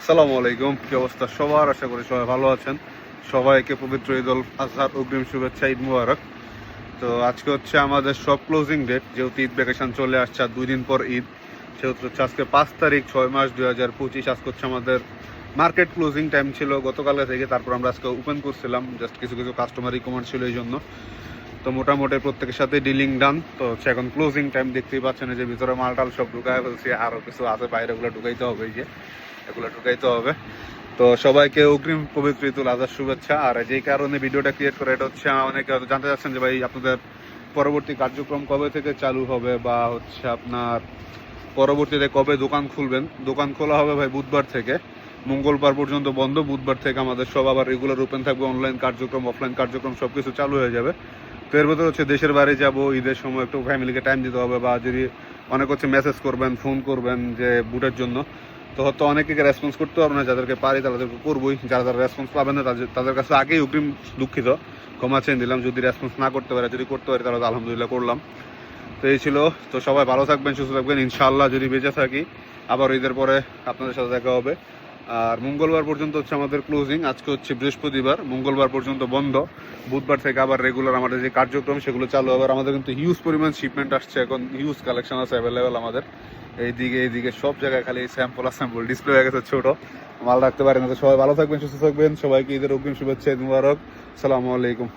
আসসালামু আলাইকুম, কি অবস্থা সবার? আশা করি সবাই ভালো আছেন। সবাইকে পবিত্র ঈদ উল আজহার অগ্রিম শুভেচ্ছা, ঈদ মুবারক। তো আজকে হচ্ছে আমাদের সব ক্লোজিং ডেট, যেহেতু ঈদ ভ্যাকেশন চলে আসছে আর 2 দিন পর ঈদ, সেহেতু হচ্ছে আজকে 5 তারিখ 6 মাস 2025। আজকে হচ্ছে আমাদের মার্কেট ক্লোজিং টাইম ছিল গতকালে থেকে, তারপর আমরা আজকে ওপেন করছিলাম, জাস্ট কিছু কিছু কাস্টমার রিকমেন্ড ছিল এই জন্য। তো মোটামুটি প্রত্যেকের সাথে ডিলিং ডান। তো হচ্ছে এখন ক্লোজিং টাইম, দেখতেই পাচ্ছেন যে ভিতরে মালটাল সব ঢুকায় ফেলছি, আরও কিছু আছে বাইরে, ওগুলো ঢুকাইতে হবে, এই যে এগুলো ঢুকাইতে হবে। তো সবাইকে অগ্রিম পবিত্র ঈদ উল আজহার শুভেচ্ছা। আর যেই কারণে ভিডিওটা ক্রিয়েট করে, এটা হচ্ছে অনেকে হয়তো জানতে চাচ্ছেন যে ভাই আপনাদের পরবর্তী কার্যক্রম কবে থেকে চালু হবে, বা হচ্ছে আপনার পরবর্তীতে কবে দোকান খুলবেন। দোকান খোলা হবে ভাই বুধবার থেকে, মঙ্গলবার পর্যন্ত বন্ধ। বুধবার থেকে আমাদের সব আবার রেগুলার ওপেন থাকবে, অনলাইন কার্যক্রম অফলাইন কার্যক্রম সব কিছু চালু হয়ে যাবে। তো এর ভেতরে হচ্ছে দেশের বাড়ি যাব, ঈদের সময় একটু ফ্যামিলিকে টাইম দিতে হবে, বা যদি অনেক হচ্ছে মেসেজ করবেন ফোন করবেন যে বুটের জন্য, তো হয়তো অনেকে রেসপন্স করতে পারবো না। যাদেরকে পারি তাদেরকে করবোই, যারা যারা রেসপন্স পাবেন না তাদের কাছে আগেই অগ্রিম দুঃখিত, ক্ষমা চেয়ে দিলাম। যদি রেসপন্স না করতে পারে, যদি করতে পারি তাহলে আলহামদুলিল্লাহ করলাম। তো এই ছিল। তো সবাই ভালো থাকবেন, সুস্থ থাকবেন, ইনশাআল্লাহ যদি বেঁচে থাকি আবার ঈদের পরে আপনাদের সাথে দেখা হবে। আর মঙ্গলবার পর্যন্ত হচ্ছে আমাদের ক্লোজিং। আজকে হচ্ছে বৃহস্পতিবার, মঙ্গলবার পর্যন্ত বন্ধ। বুধবার থেকে আবার রেগুলার আমাদের যে কার্যক্রম সেগুলো চালু হবে। আমাদের কিন্তু হিউজ পরিমাণ শিপমেন্ট আসছে, এখন হিউজ কালেকশন আছে অ্যাভেলেবেল আমাদের। এইদিকে সব জায়গায় খালি স্যাম্পল আর স্যাম্পল, ডিসপ্লে হয়ে গেছে ছোট, মাল রাখতে পারি না। তো সবাই ভালো থাকবেন, সুস্থ থাকবেন, সবাইকে ঈদের অগ্রিম শুভেচ্ছা, ঈদ মুবারক, আসসালামু আলাইকুম।